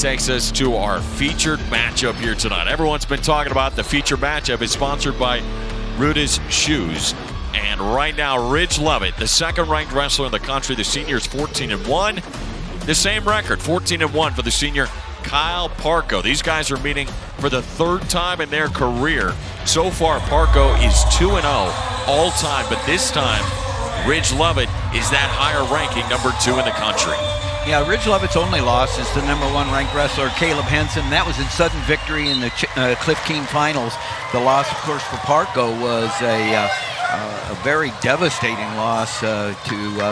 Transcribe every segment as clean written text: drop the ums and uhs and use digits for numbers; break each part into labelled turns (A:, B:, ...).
A: takes us to our featured matchup here tonight. Everyone's been talking about the featured matchup. It's sponsored by Ruda's Shoes. And right now, Ridge Lovett, the second-ranked wrestler in the country, the senior is 14-1. The same record, 14-1 for the senior Kyle Parco. These guys are meeting for the third time in their career. So far, Parco is 2-0 all time, but this time, Ridge Lovett is that higher ranking, number 2 in the country.
B: Yeah, Ridge Lovett's only loss is the number 1 ranked wrestler, Caleb Henson. That was in sudden victory in the Cliff King finals. The loss, of course, for Parco was a very devastating loss to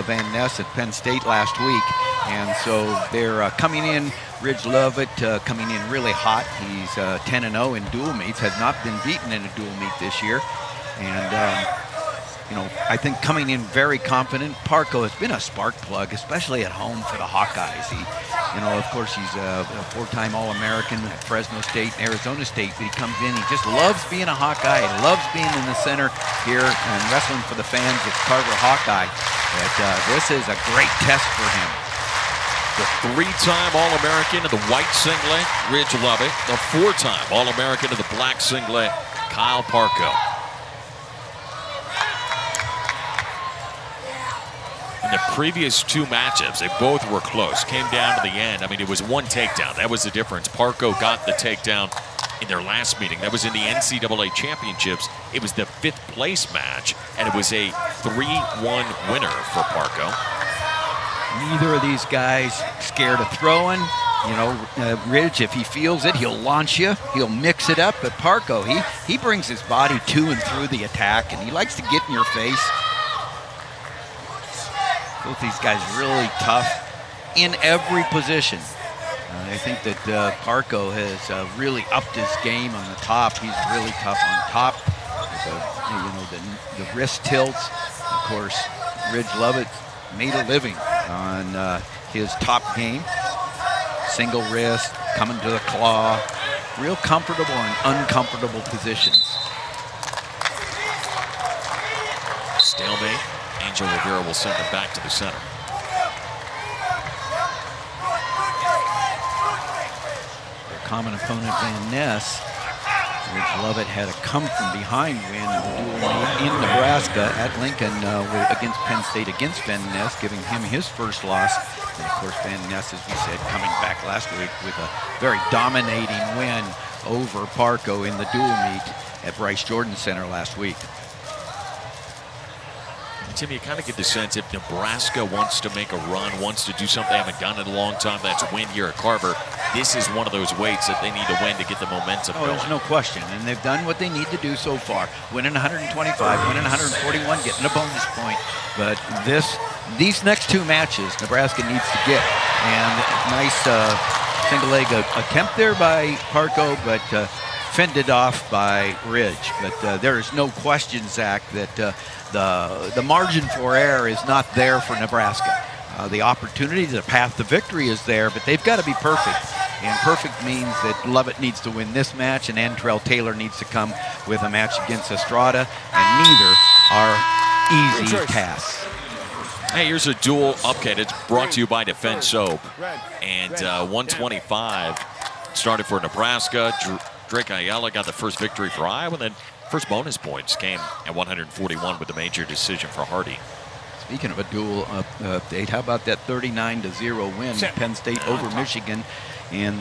B: Van Ness at Penn State last week. And so they're coming in, Ridge Lovett coming in really hot. He's 10-0 in dual meets, has not been beaten in a dual meet this year. And you know, I think coming in very confident. Parco has been a spark plug, especially at home for the Hawkeyes. He, you know, of course, he's a 4-time All-American at Fresno State and Arizona State, but he comes in, he just loves being a Hawkeye. He loves being in the center here and wrestling for the fans at Carver Hawkeye. But this is a great test for him.
A: The 3-time All-American in the white singlet, Ridge Lovett. The 4-time All-American in the black singlet, Kyle Parco. In the previous 2 matchups, they both were close. Came down to the end. I mean, it was 1 takedown. That was the difference. Parco got the takedown in their last meeting. That was in the NCAA championships. It was the 5th place match, and it was a 3-1 winner for Parco.
B: Neither of these guys scared of throwing. You know, Ridge, if he feels it, he'll launch you. He'll mix it up. But Parco, he brings his body to and through the attack, and he likes to get in your face. Both these guys really tough in every position. I think that Parco has really upped his game on the top. He's really tough on top. You know, the wrist tilts. Of course, Ridge Lovett made a living on his top game. Single wrist, coming to the claw. Real comfortable and uncomfortable positions.
A: Stalemate. Angel Rivera will send it back to the center.
B: Their common opponent, Van Ness. Ridge Lovett had a come-from-behind win in the dual meet in Nebraska at Lincoln against Penn State against Van Ness, giving him his first loss. And of course, Van Ness, as we said, coming back last week with a very dominating win over Parco in the dual meet at Bryce Jordan Center last week.
A: Tim, you kind of get the sense if Nebraska wants to make a run, wants to do something they haven't done in a long time, that's win here at Carver. This is one of those weights that they need to win to get the momentum going.
B: There's no question, and they've done what they need to do so far. Winning 125, winning 141, getting a bonus point. But these next 2 matches, Nebraska needs to get. And nice single leg attempt there by Parco, but fended off by Ridge. But there is no question, Zach, that the margin for error is not there for Nebraska. The opportunity, the path to victory is there, but they've got to be perfect. And perfect means that Lovett needs to win this match, and Antrell Taylor needs to come with a match against Estrada, and neither are easy tasks.
A: Hey, here's a dual upkick. It's brought to you by Defense Soap. And 125 started for Nebraska. Drake Ayala got the first victory for Iowa, and then first bonus points came at 141 with the major decision for Hardy.
B: Speaking of a dual update, how about that 39-0 win, Penn State over Michigan, in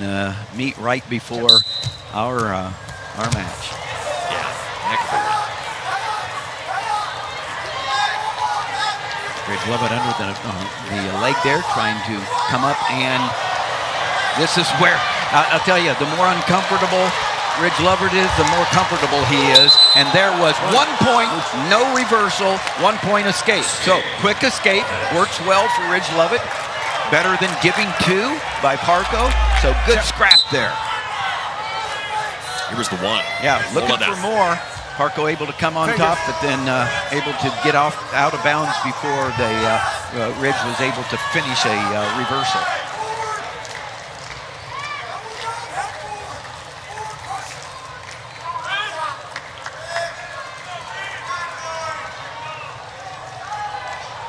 B: meet right before our match.
A: Yeah, heck of a win.
B: Ridge Lovett under the leg there, trying to come up, and this is where, I'll tell you, the more uncomfortable Ridge Lovett is, the more comfortable he is. And there was 1 point, no reversal, 1 point escape. So quick escape, works well for Ridge Lovett. Better than giving 2 by Parco. So good scrap there.
A: Here was the 1.
B: Yeah, looking for more. Parco able to come on top, but then able to get out of bounds before Ridge was able to finish a reversal.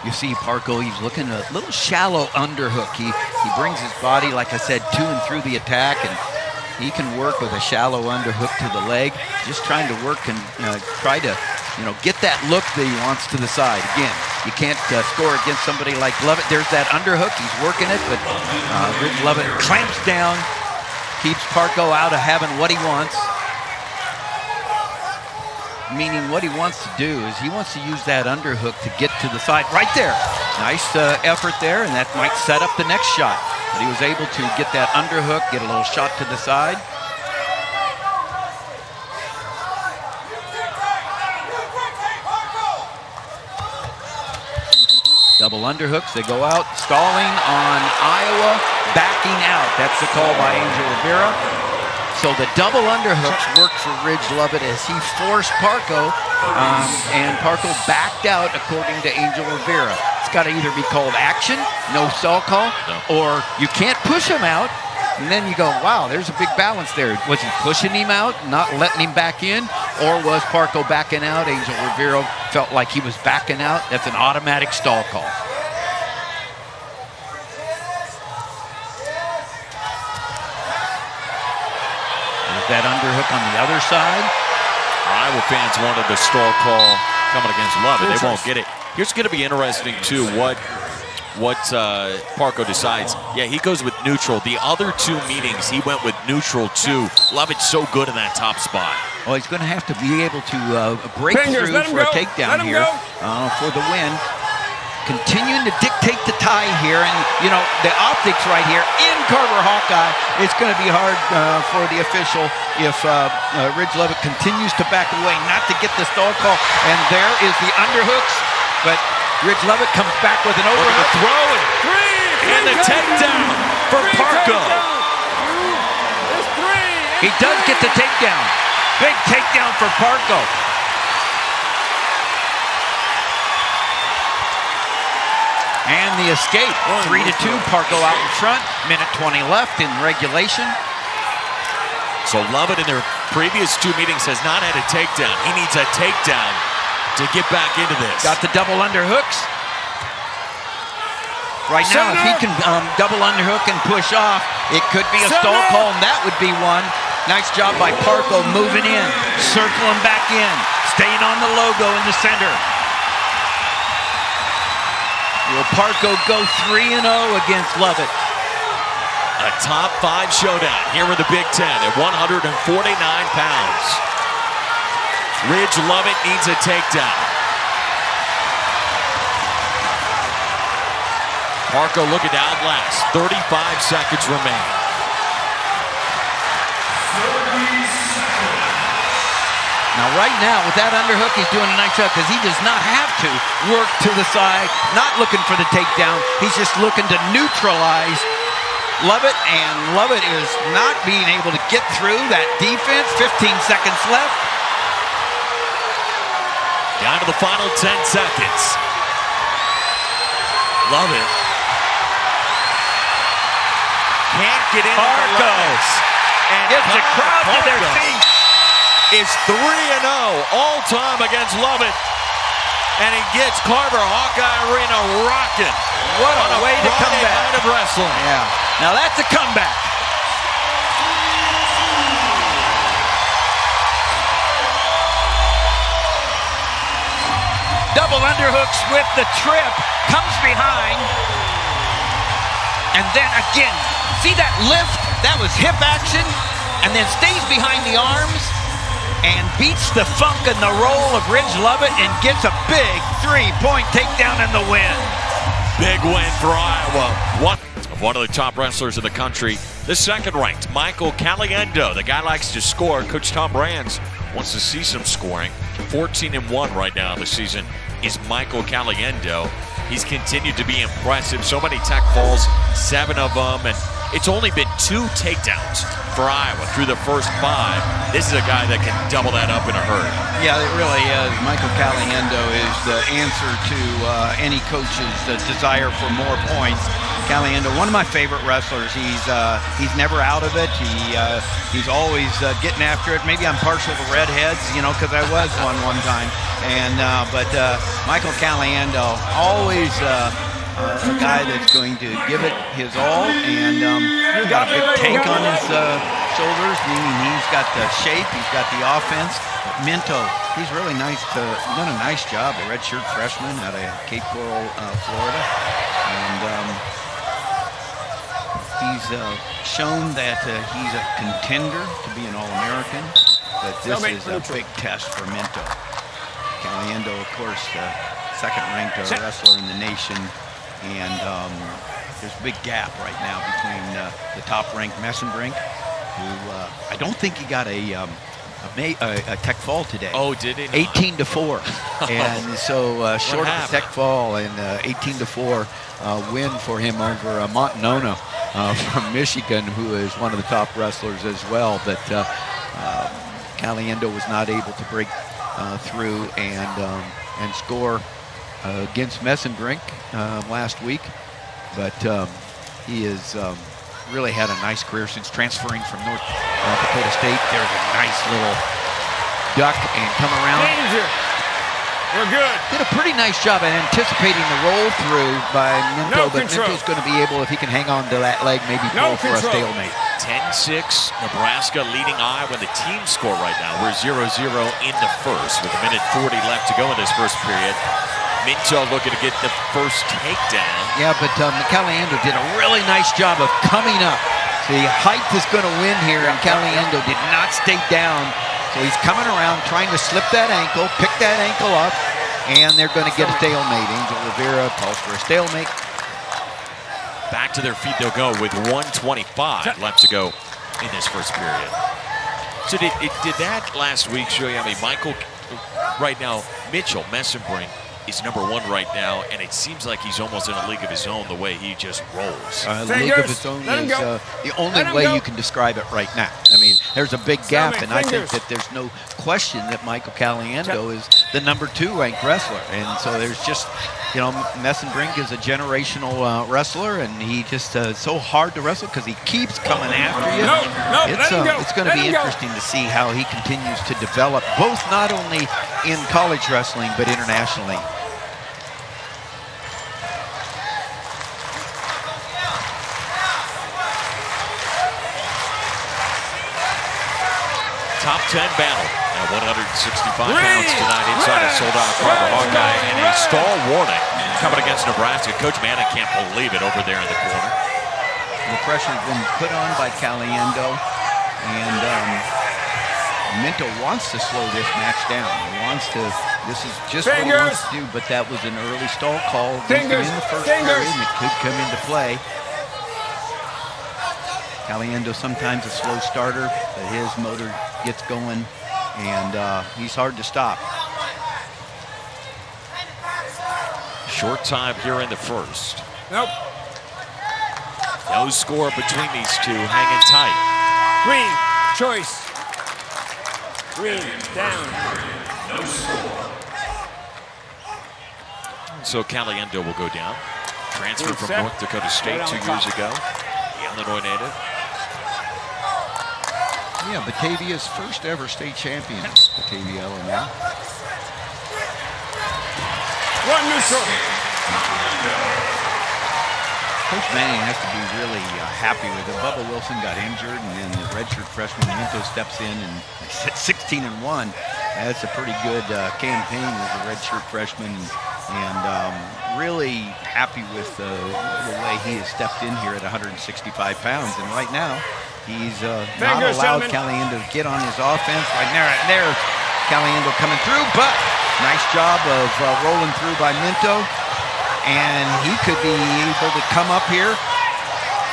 B: You see Parco, he's looking a little shallow underhook. He brings his body, like I said, to and through the attack, and he can work with a shallow underhook to the leg, just trying to work and try to, get that look that he wants to the side. Again, you can't score against somebody like Lovett. There's that underhook. He's working it, but Ridge Lovett clamps down, keeps Parco out of having what he wants. Meaning what he wants to do is he wants to use that underhook to get to the side right there. Nice effort there, and that might set up the next shot. But he was able to get that underhook, get a little shot to the side. Double underhooks, they go out, stalling on Iowa, backing out. That's the call by Angel Rivera. So the double underhooks worked for Ridge Lovett as he forced Parco, and Parco backed out according to Angel Rivera. It's got to either be called action, no stall call, or you can't push him out, and then you go, wow, there's a big balance there. Was he pushing him out, not letting him back in, or was Parco backing out? Angel Rivera felt like he was backing out. That's an automatic stall call. That underhook on the other side.
A: Iowa fans wanted the stall call coming against Lovett. They won't get it. Here's going to be interesting, too, what Parco decides. Yeah, he goes with neutral. The other two meetings, he went with neutral, too. Lovett's so good in that top spot.
B: Well, he's going to have to be able to break through for a takedown here for the win. Continuing to dictate the tie here, and the optics right here in Carver Hawkeye. It's going to be hard for the official if Ridge Lovett continues to back away, not to get the stall call. And there is the underhooks, but Ridge Lovett comes back with an overhook.
A: Throw it, and the takedown for Parco.
B: He does get the takedown. Big takedown for Parco. And the escape, 3-2, Parco out in front, minute 20 left in regulation.
A: So Lovett in their previous two meetings has not had a takedown. He needs a takedown to get back into this.
B: Got the double underhooks. Right now, if he can double underhook and push off, it could be a stall call, and that would be one. Nice job by Parco moving in, circling back in, staying on the logo in the center. Will Parco go 3-0 against Lovett?
A: A top 5 showdown here in the Big Ten at 149 pounds. Ridge Lovett needs a takedown. Parco looking to outlast. 35 seconds remain.
B: Now right now, with that underhook, he's doing a nice job because he does not have to work to the side, not looking for the takedown. He's just looking to neutralize Lovett, and Lovett is not being able to get through that defense. 15 seconds left.
A: Down to the final 10 seconds. Lovett can't get in.
B: Parco gets the crowd to their feet.
A: Is 3-0 all-time against Lovett, and he gets Carver Hawkeye Arena rocking.
B: What a way to come back!
A: Night of wrestling.
B: Yeah. Now that's a comeback. Double underhooks with the trip, comes behind, and then again, see that lift? That was hip action, and then stays behind the arms and beats the funk and the roll of Ridge Lovett and gets a big 3-point takedown in the win.
A: Big win for Iowa. One of the top wrestlers in the country, the second-ranked Michael Caliendo. The guy likes to score. Coach Tom Brands wants to see some scoring. 14-1 right now in the season is Michael Caliendo. He's continued to be impressive. So many tech falls, 7 of them, and it's only been 2 takedowns for Iowa through the first 5. This is a guy that can double that up in a hurry.
B: Yeah, it really is. Michael Caliendo is the answer to any coach's desire for more points. Caliendo, one of my favorite wrestlers. He's never out of it. He's always getting after it. Maybe I'm partial to redheads, you know, because I was one time. But Michael Caliendo, always a guy that's going to give it his all, and he's got a big tank on his shoulders, meaning he's got the shape, he's got the offense. Minto, he's really done a nice job, a redshirt freshman out of Cape Coral, Florida, and he's shown that he's a contender to be an All-American, but this is a big test for Minto. Caliendo, of course, second-ranked wrestler in the nation, and there's a big gap right now between the top-ranked Messenbrink, who I don't think he got a tech fall today.
A: Oh, did he?
B: 18-4, and so short of the tech fall, and 18-4 win for him over Montanona from Michigan, who is one of the top wrestlers as well. But Caliendo was not able to break through and score against Messenbrink last week, but he has really had a nice career since transferring from North Dakota State. There's a nice little duck and come around.
C: Danger. We're good.
B: Did a pretty nice job at anticipating the roll through by Minto, but Minto's going to be able, if he can hang on to that leg, maybe pull for a stalemate.
A: 10-6, Nebraska leading Iowa in the team score right now. We're 0-0 in the first with 1:40 left to go in this first period. Minto looking to get the first takedown.
B: Yeah, but Caliendo did a really nice job of coming up. The height is going to win here, and Caliendo did not stay down. So he's coming around, trying to slip that ankle, pick that ankle up, and they're going to get a stalemate. Angel Rivera calls for a stalemate.
A: Back to their feet they'll go with 1:25 left to go in this first period. So did that last week show you? I mean, Michael, right now, Mitchell Messenbrink is #1 right now, and it seems like he's almost in a league of his own the way he just rolls.
B: League of his own is the only way you can describe it right now. I mean, there's a big gap, and I think that there's no question that Michael Caliendo is the #2 ranked wrestler. And so there's just, you know, Messenbrink is a generational wrestler, and he just so hard to wrestle because he keeps coming after you. It's going to be interesting to see how he continues to develop, both not only in college wrestling, but internationally.
A: Top 10 battle at 165 pounds tonight inside a sold-out Carver Hawkeye, and a stall warning coming against Nebraska. Coach Manning can't believe it over there in the corner.
B: The pressure's been put on by Caliendo, and Minto wants to slow this match down. He wants to. This is just what he wants to do, but that was an early stall call against him in the first period, and it could come into play. Caliendo sometimes a slow starter, but his motor gets going, and he's hard to stop.
A: Short time here in the first.
C: Nope.
A: No score between these two, hanging tight.
C: Green, choice. Green, down.
A: No score. So Caliendo will go down. Transferred from North Dakota State 2 years ago. The Illinois native.
B: Yeah, Batavia's first ever state champion, Batavia, Illinois.
C: One neutral.
B: Coach Manning has to be really happy with it. Bubba Wilson got injured, and then the redshirt freshman Minto steps in, and 16-1. That's a pretty good campaign as a redshirt freshman, and really happy with the way he has stepped in here at 165 pounds. And right now, he's not allowed Caliendo to get on his offense. Right there's Caliendo coming through, but nice job of rolling through by Minto. And he could be able to come up here.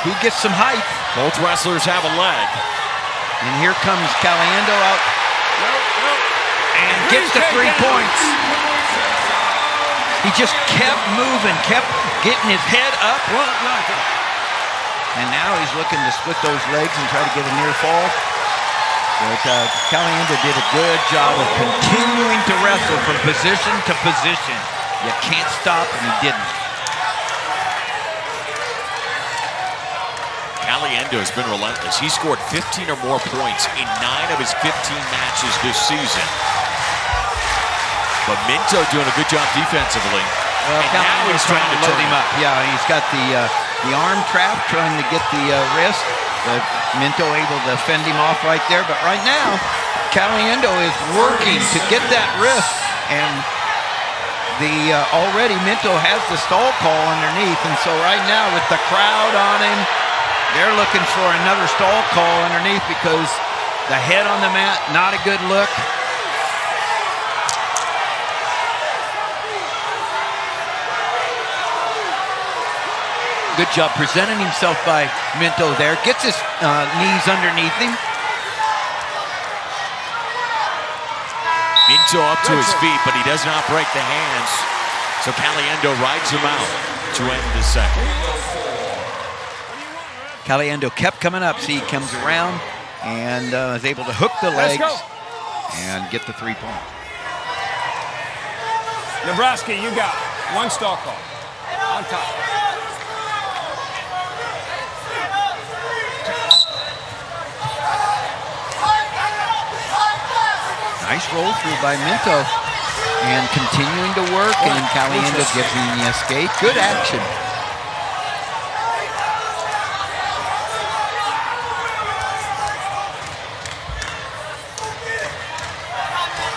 B: Who gets some height?
A: Both wrestlers have a leg.
B: And here comes Caliendo out. And gets the 3 points. He just kept moving, kept getting his head up. And now he's looking to split those legs and try to get a near fall. But Caliendo did a good job of continuing to wrestle from position to position. You can't stop, and he didn't.
A: Caliendo has been relentless. He scored 15 or more points in 9 of his 15 matches this season. But Minto doing a good job defensively.
B: Well,
A: and now he's trying to
B: load
A: turn
B: him up. Yeah, he's got the arm trap, trying to get the wrist. But Minto able to fend him off right there. But right now, Caliendo is working to get that wrist. And already Minto has the stall call underneath. And so right now with the crowd on him, they're looking for another stall call underneath because the head on the mat, not a good look. Good job presenting himself by Minto there. Gets his knees underneath him.
A: Minto up to his feet, but he does not break the hands. So Caliendo rides him out to end the second.
B: Caliendo kept coming up. See, he comes around and is able to hook the legs and get the 3-point.
C: Nebraska, you got one stall call. On top.
B: Nice roll through by Minto and continuing to work, and Caliendo gives him the escape. Good action.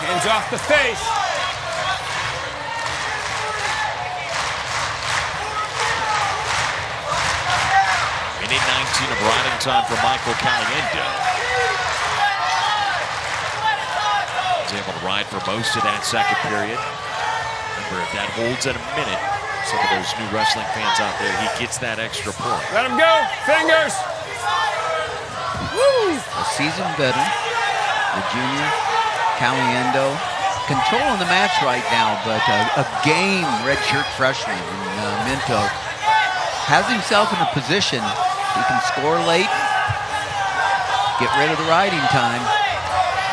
C: Hands off the face.
A: Minute 19 of riding time for Michael Caliendo. Able to ride for most of that second period. Remember, if that holds at a minute, some of those new wrestling fans out there, he gets that extra point.
C: Let him go. Fingers. Woo!
B: A seasoned veteran, the junior, Caliendo, controlling the match right now, but a game redshirt freshman in Minto has himself in a position he can score late, get rid of the riding time.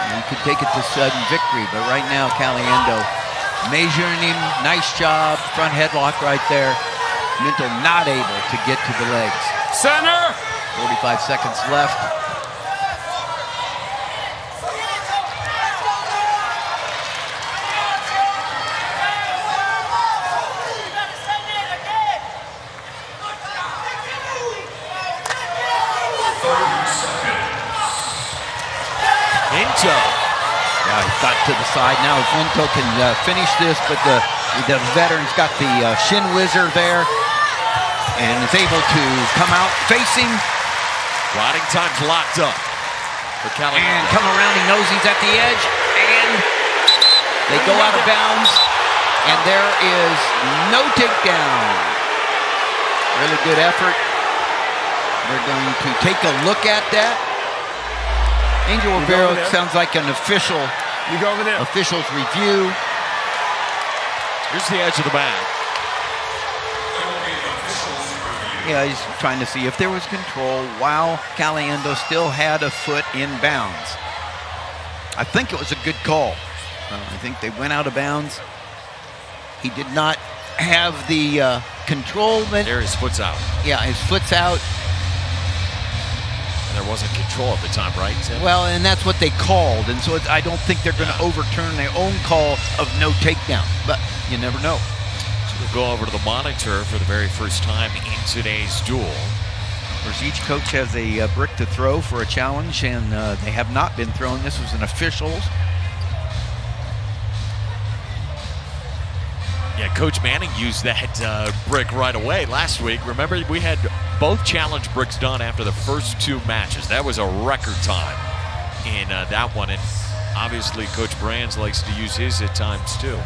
B: He could take it to sudden victory, but right now Caliendo measuring him. Nice job, front headlock right there. Minto not able to get to the legs.
C: Center.
B: 45 seconds left.
A: Minto.
B: Yeah, he got to the side. Now if Minto can finish this, but the veteran's got the shin whizzer there and is able to come out facing.
A: Riding time's locked up for Caliendo.
B: And come around, he knows he's at the edge, and they go out of bounds, and there is no takedown. Really good effort. We're going to take a look at that. Angel Rivero sounds like an official.
C: You go over there.
B: Official's review.
A: Here's the edge of the mat.
B: Yeah, he's trying to see if there was control while Caliendo still had a foot in bounds. I think it was a good call. I think they went out of bounds. He did not have the control.
A: There, his foot's out.
B: Yeah, his foot's out.
A: And there wasn't control at the time, right, Tim?
B: Well, and that's what they called. And so I don't think they're going to overturn their own call of no takedown. But you never know.
A: We'll go over to the monitor for the very first time in today's duel.
B: Of course, each coach has a brick to throw for a challenge, and they have not been thrown. This was an official's.
A: Yeah, Coach Manning used that brick right away last week. Remember, we had both challenge bricks done after the first 2 matches. That was a record time in that one, and obviously Coach Brands likes to use his at times too.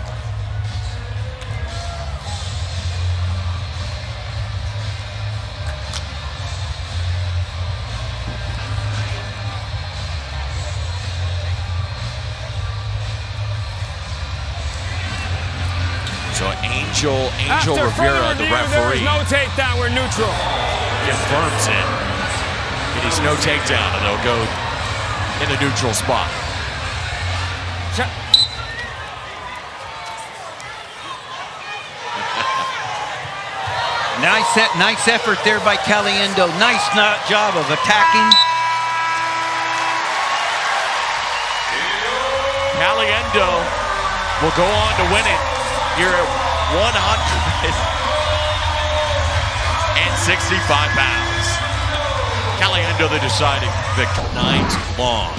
A: So Angel Rivera, the referee,
C: There is no takedown. We're neutral.
A: confirms it. It is no takedown, and they'll go in a neutral spot.
B: Nice effort there by Caliendo. Nice job of attacking.
A: Caliendo will go on to win it here at 165 pounds. Caliendo, the deciding victor. 9 long.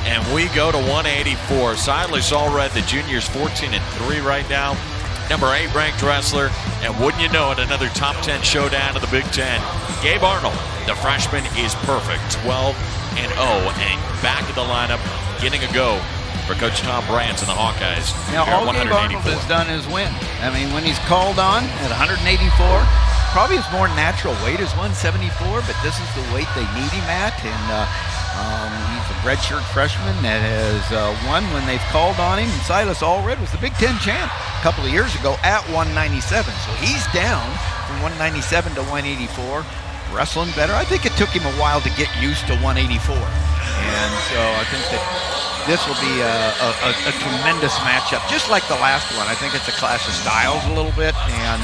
A: And we go to 184. Silas Allred, the junior's 14-3 right now. Number 8 ranked wrestler. And wouldn't you know it, another top 10 showdown of the Big Ten. Gabe Arnold, the freshman, is perfect. 12-0 and back in the lineup, getting a go for Coach Tom Brands and the Hawkeyes.
B: Now, all Gabe Arnold has done is win. I mean, when he's called on at 184, probably his more natural weight is 174, but this is the weight they need him at. And he's a redshirt freshman that has won when they've called on him. And Silas Allred was the Big Ten champ a couple of years ago at 197. So he's down from 197 to 184, wrestling better. I think it took him a while to get used to 184. And so I think that this will be a tremendous matchup, just like the last one. I think it's a clash of styles a little bit, and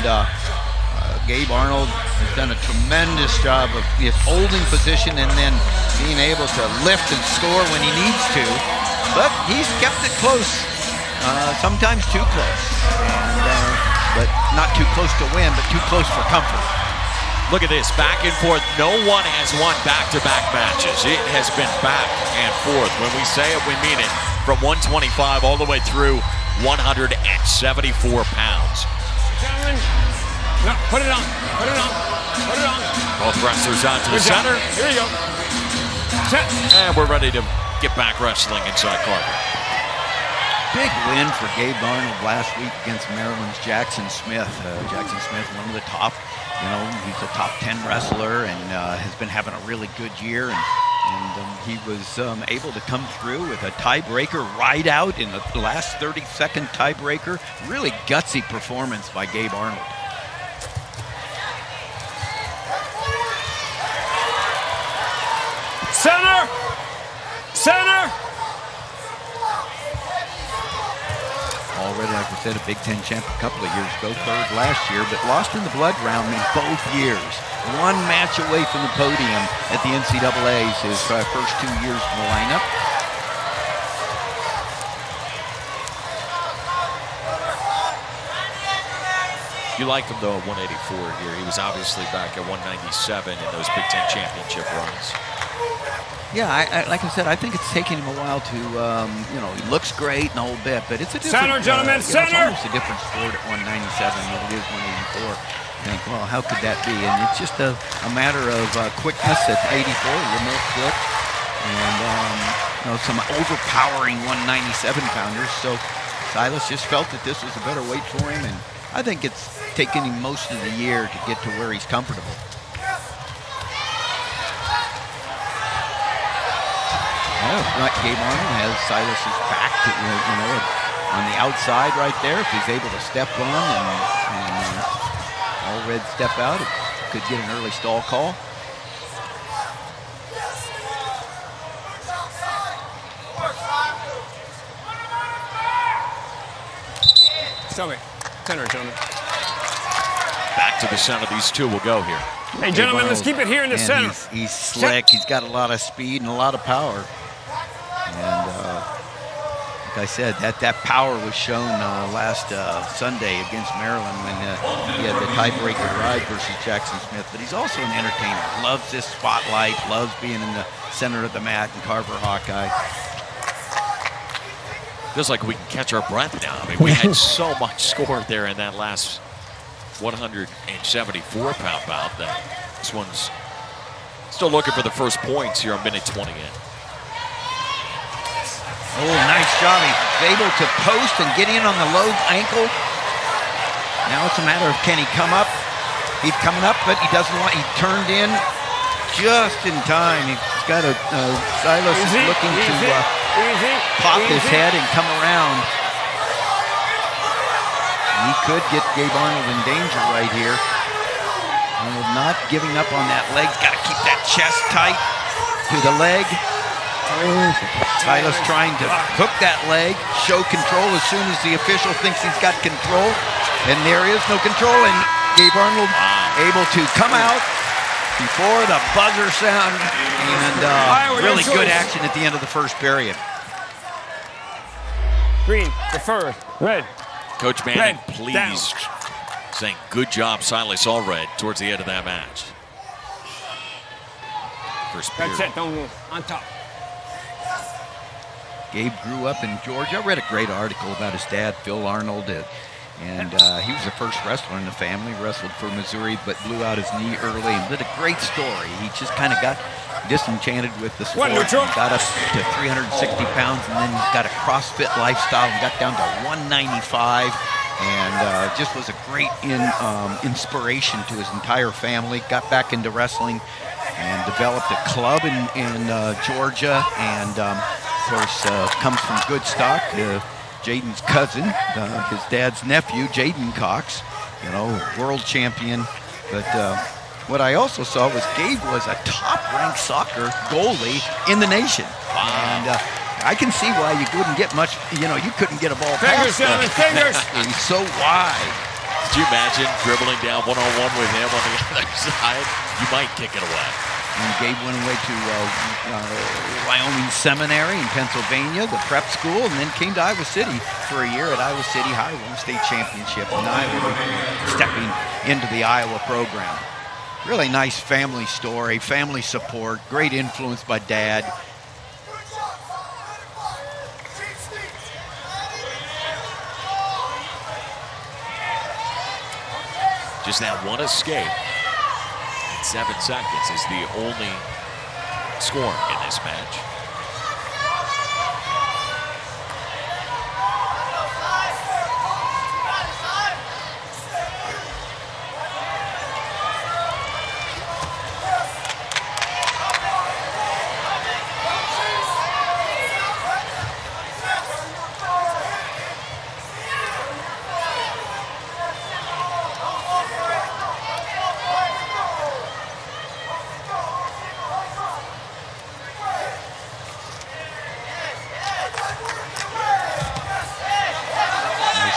B: Gabe Arnold has done a tremendous job of his holding position and then being able to lift and score when he needs to. But he's kept it close, sometimes too close, but not too close to win, but too close for comfort.
A: Look at this, back and forth. No one has won back-to-back matches. It has been back and forth. When we say it, we mean it. From 125 all the way through 174 pounds.
C: Gentlemen, no, put it on, put it on, put it on.
A: Both wrestlers out to the center.
C: Here you go. Set.
A: And we're ready to get back wrestling inside Carver.
B: Big win for Gabe Arnold last week against Maryland's Jackson Smith. Jackson Smith, one of the top, he's a top 10 wrestler and has been having a really good year. And he was able to come through with a tiebreaker right out in the last 30-second tiebreaker. Really gutsy performance by Gabe Arnold.
C: Center! Center!
B: Already, like we said, a Big Ten champ a couple of years ago, third last year, but lost in the blood round in both years. One match away from the podium at the NCAA's his first 2 years in the lineup.
A: You liked him, though, at 184 here. He was obviously back at 197 in those Big Ten championship runs.
B: Yeah, like I said, I think it's taking him a while to, he looks great and the whole bit, but it's a different,
C: center, gentlemen, center!
B: It's almost a different sport at 197 than it is 184. You think, well, how could that be? And it's just a matter of quickness at 84, a little more quick, and some overpowering 197-pounders. So Silas just felt that this was a better weight for him, and I think it's taken him most of the year to get to where he's comfortable. Gabe Arnold has Silas's back to, on the outside right there. If he's able to step on and Allred step out, it could get an early stall call.
C: Tell me. Center, gentlemen.
A: Back to the center. These two will go here.
C: Hey, gentlemen, let's keep it here in the center.
B: He's slick. He's got a lot of speed and a lot of power. And like I said, that power was shown last Sunday against Maryland when he had the tiebreaker ride versus Jackson Smith. But he's also an entertainer. Loves this spotlight, loves being in the center of the mat and Carver Hawkeye.
A: Feels like we can catch our breath now. I mean, we had so much scored there in that last 174-pound bout that this one's still looking for the first points here on minute 20 in.
B: Oh, nice job. He's able to post and get in on the low ankle. Now it's a matter of can he come up? He's coming up, but he doesn't want, he turned in just in time. He's got a, Silas is looking to pop his head and come around. He could get Gabe Arnold in danger right here. Arnold not giving up on that leg. Got to keep that chest tight to the leg. Silas trying to hook that leg, show control as soon as the official thinks he's got control. And there is no control, and Gabe Arnold able to come out before the buzzer sound, and really good action at the end of the first period.
C: Green, defer, red.
A: Coach Manning
C: Red,
A: pleased,
C: down.
A: saying good job, Silas Allred, towards the end of that match. First period.
C: That's it, don't move. On top.
B: Gabe grew up in Georgia. I read a great article about his dad, Phil Arnold, and he was the first wrestler in the family, wrestled for Missouri, but blew out his knee early and did a great story. He just kind of got disenchanted with the sport, and got up to 360 pounds, and then got a CrossFit lifestyle and got down to 195, and just was a great inspiration to his entire family. Got back into wrestling and developed a club in Georgia, and of course comes from good stock. Jaden's cousin, his dad's nephew, Jaden Cox, world champion. But what I also saw was Gabe was a top-ranked soccer goalie in the nation. Wow. And I can see why you wouldn't get much, you couldn't get a ball past him.
C: Fingers!
B: He's so wide.
A: Could you imagine dribbling down one-on-one with him on the other side? You might kick it away.
B: And Gabe went away to Wyoming Seminary in Pennsylvania, the prep school, and then came to Iowa City for a year at Iowa City High, won a state championship in Iowa, stepping into the Iowa program. Really nice family story, family support, great influence by Dad.
A: Just that one escape. 7 seconds is the only score in this match.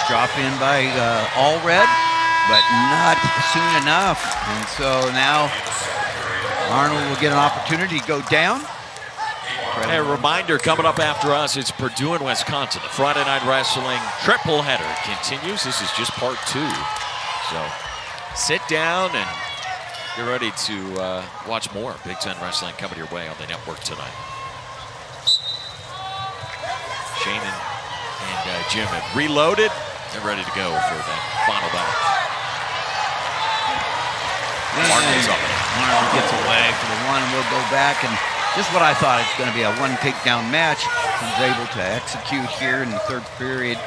B: Drop in by Allred, but not soon enough. And so now Arnold will get an opportunity to go down.
A: Hey, a reminder, coming up after us, it's Purdue and Wisconsin. The Friday Night Wrestling triple header continues. This is just part 2. So sit down and get ready to watch more Big Ten Wrestling coming your way on the network tonight. Shane and Jim have reloaded. They're ready to go for that final battle.
B: Arnold gets away for the one, and we'll go back. And just what I thought, it's going to be a one takedown match. He's able to execute here in the third period.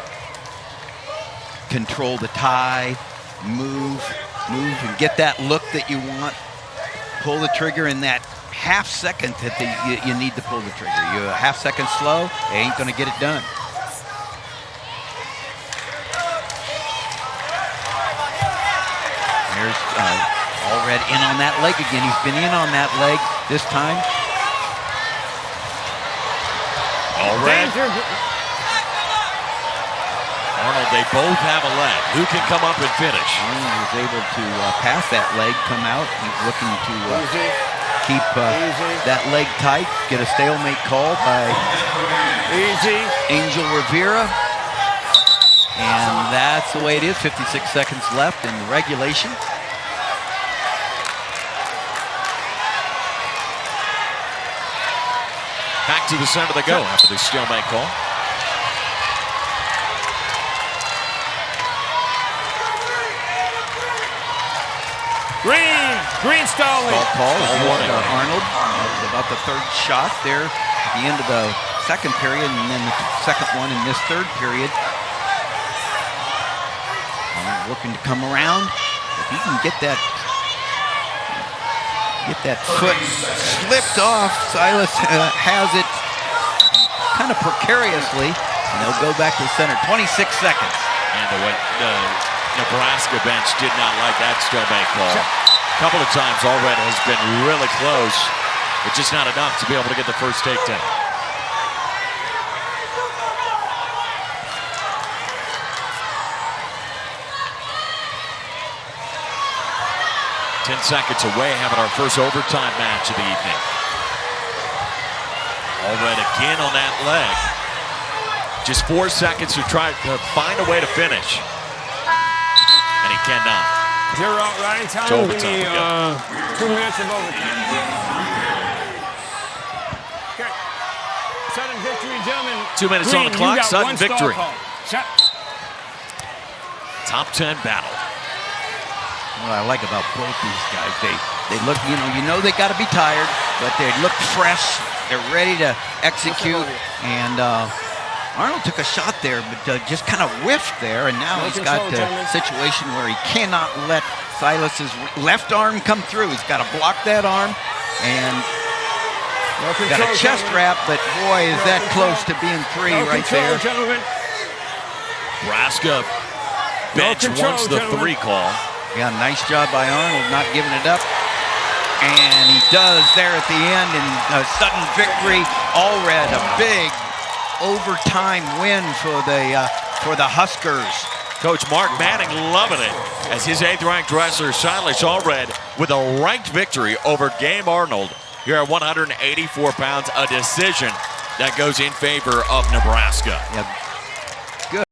B: Control the tie, move, and get that look that you want. Pull the trigger in that half second that you need to pull the trigger. You're a half second slow, it ain't going to get it done. There's Allred in on that leg again. He's been in on that leg this time.
A: Allred. Arnold, they both have a leg. Who can come up and finish?
B: Arnold was able to pass that leg, come out. He's looking to keep that leg tight, get a stalemate call by Angel Rivera. And that's the way it is. 56 seconds left in the regulation.
A: Back to the center they go after the stalemate call.
C: Green stalling.
B: Call Arnold. That was about the third shot there at the end of the second period, and then the second one in this third period. Looking to come around. If he can get that foot slipped off, Silas has it kind of precariously, and they'll go back to the center. 26 seconds.
A: And the Nebraska bench did not like that stalemate call. A couple of times Allred has been really close, but just not enough to be able to get the first takedown. 10 seconds away, having our first overtime match of the evening. Allred again on that leg. Just 4 seconds to try to find a way to finish. And he cannot.
C: You're out, Ryan. Time, give me 2 minutes of overtime. Okay. Sudden victory, gentlemen.
A: 2 minutes on the clock, sudden victory.
C: Shot.
A: Top 10 battle.
B: What I like about both these guys, they look, you know they got to be tired, but they look fresh. They're ready to execute. And Arnold took a shot there, but just kind of whiffed there. And now he's got the situation where he cannot let Silas's left arm come through. He's got to block that arm. And got a chest wrap, but boy, is that close to being three right there.
A: Nebraska bench wants the 3 call.
B: Yeah, nice job by Arnold not giving it up. And he does there at the end, and a sudden victory. Allred, a big overtime win for the Huskers.
A: Coach Mark Manning loving it as his 8th ranked wrestler Silas Allred with a ranked victory over Gabe Arnold here at 184 pounds, a decision that goes in favor of Nebraska.
B: Yeah,